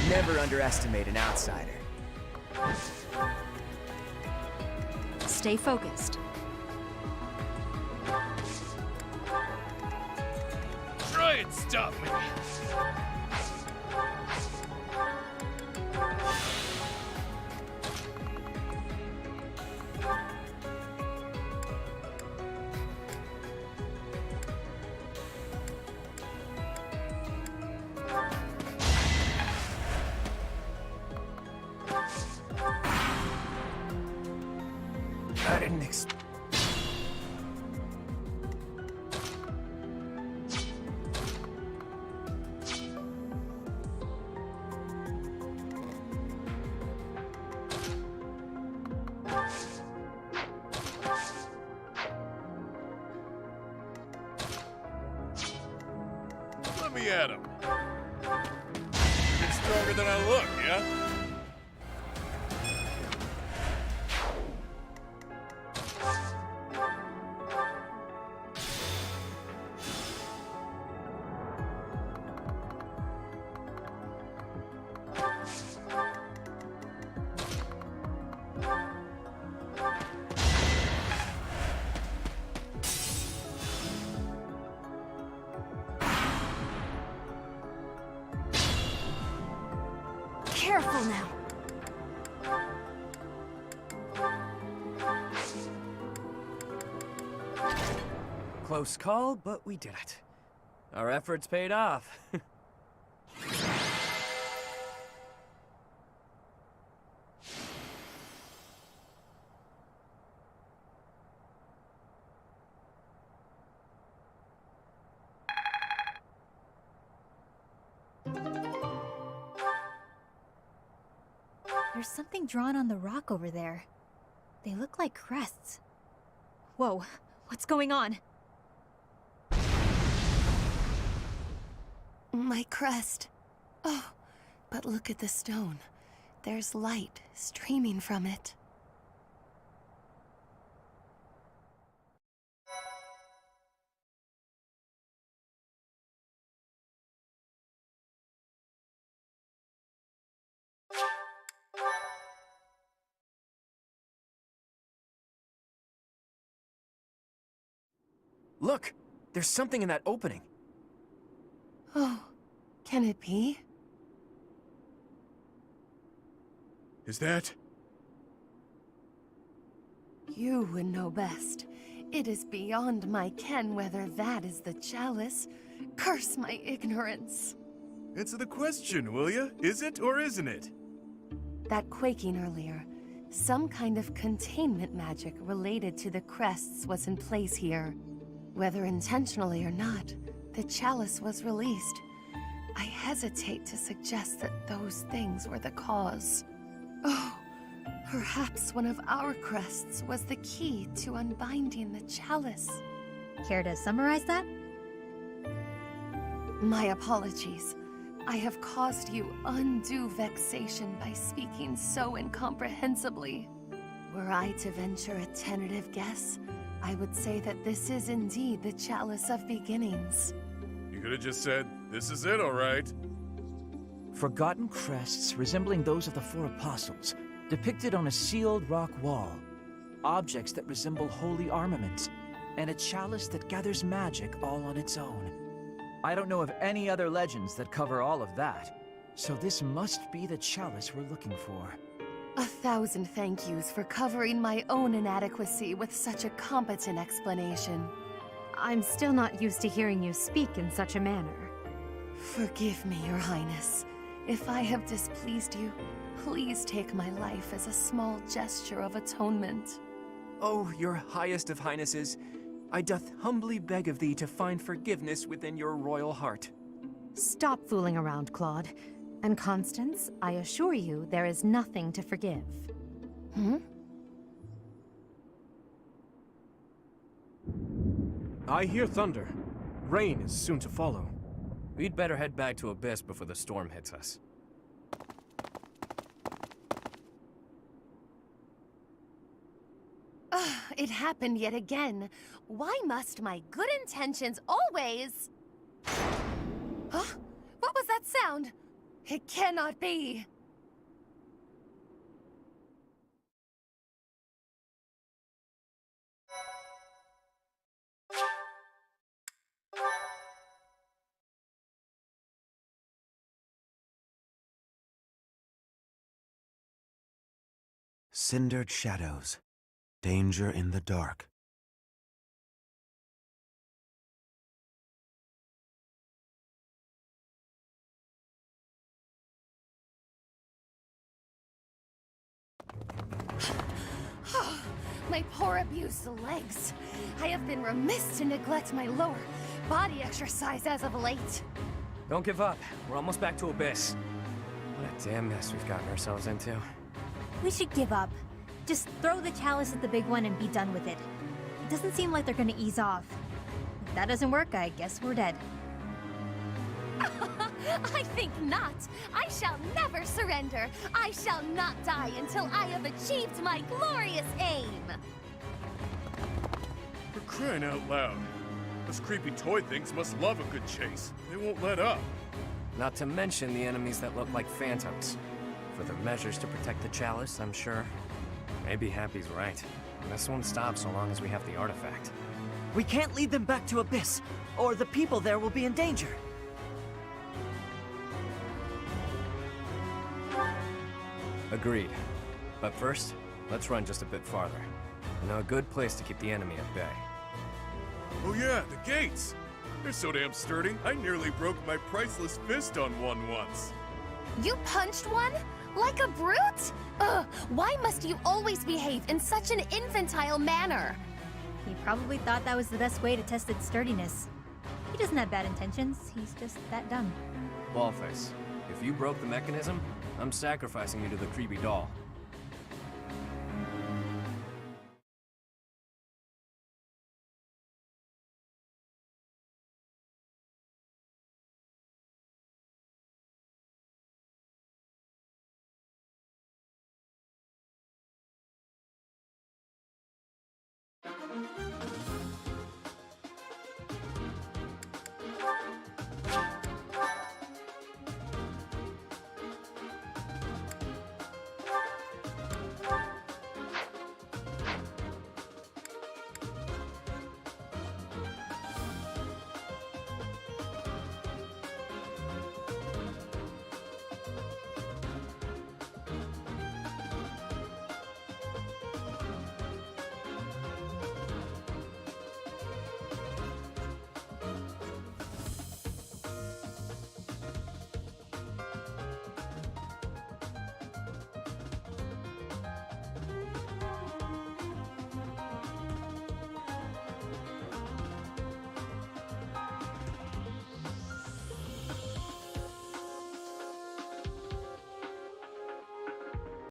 Never underestimate an outsider. Stay focused. Try and stop me. I didn't expect... Let me at him. You're stronger than I look, yeah? Careful now. Close call, but we did it. Our efforts paid off. There's something drawn on the rock over there. They look like crests. Whoa, what's going on? My crest. Oh, but look at the stone. There's light streaming from it. Look! There's something in that opening. Oh, can it be? Is that? You would know best. It is beyond my ken whether that is the chalice. Curse my ignorance. Answer the question, will ya? Is it or isn't it? That quaking earlier, Some kind of containment magic related to the crests was in place here. Whether intentionally or not, the chalice was released. I hesitate to suggest that those things were the cause. Oh, perhaps one of our crests was the key to unbinding the chalice. Care to summarize that? My apologies. I have caused you undue vexation by speaking so incomprehensibly. Were I to venture a tentative guess, I would say that this is indeed the Chalice of Beginnings. You could have just said, "This is it, all right." Forgotten crests resembling those of the Four Apostles, depicted on a sealed rock wall. Objects that resemble holy armaments, and a chalice that gathers magic all on its own. I don't know of any other legends that cover all of that, so this must be the chalice we're looking for. 1,000 thank yous for covering my own inadequacy with such a competent explanation. I'm still not used to hearing you speak in such a manner. Forgive me, Your Highness. If I have displeased you, please take my life as a small gesture of atonement. Oh, your highest of highnesses, I doth humbly beg of thee to find forgiveness within your royal heart. Stop fooling around, Claude. And Constance, I assure you there is nothing to forgive. I hear thunder. Rain is soon to follow. We'd better head back to Abyss before the storm hits us. It happened yet again. Why must my good intentions always... Huh? What was that sound? It cannot be. Cindered shadows. Danger in the dark. My poor abused legs. I have been remiss to neglect my lower body exercise as of late. Don't give up. We're almost back to Abyss. What a damn mess we've gotten ourselves into. We should give up. Just throw the chalice at the big one and be done with it. It doesn't seem like they're gonna ease off. If that doesn't work, I guess we're dead. I think not. I shall never surrender. I shall not die until I have achieved my glorious aim. For crying out loud. Those creepy toy things must love a good chase. They won't let up. Not to mention the enemies that look like phantoms. For the measures to protect the chalice, I'm sure. Maybe Happy's right. This won't stop so long as we have the artifact. We can't lead them back to Abyss, or the people there will be in danger. Agreed. But first, let's run just a bit farther. I know a good place to keep the enemy at bay. Oh yeah, the gates! They're so damn sturdy, I nearly broke my priceless fist on one once. You punched one? Like a brute? Ugh, why must you always behave in such an infantile manner? He probably thought that was the best way to test its sturdiness. He doesn't have bad intentions, he's just that dumb. Ballface, if you broke the mechanism, I'm sacrificing you to the creepy doll.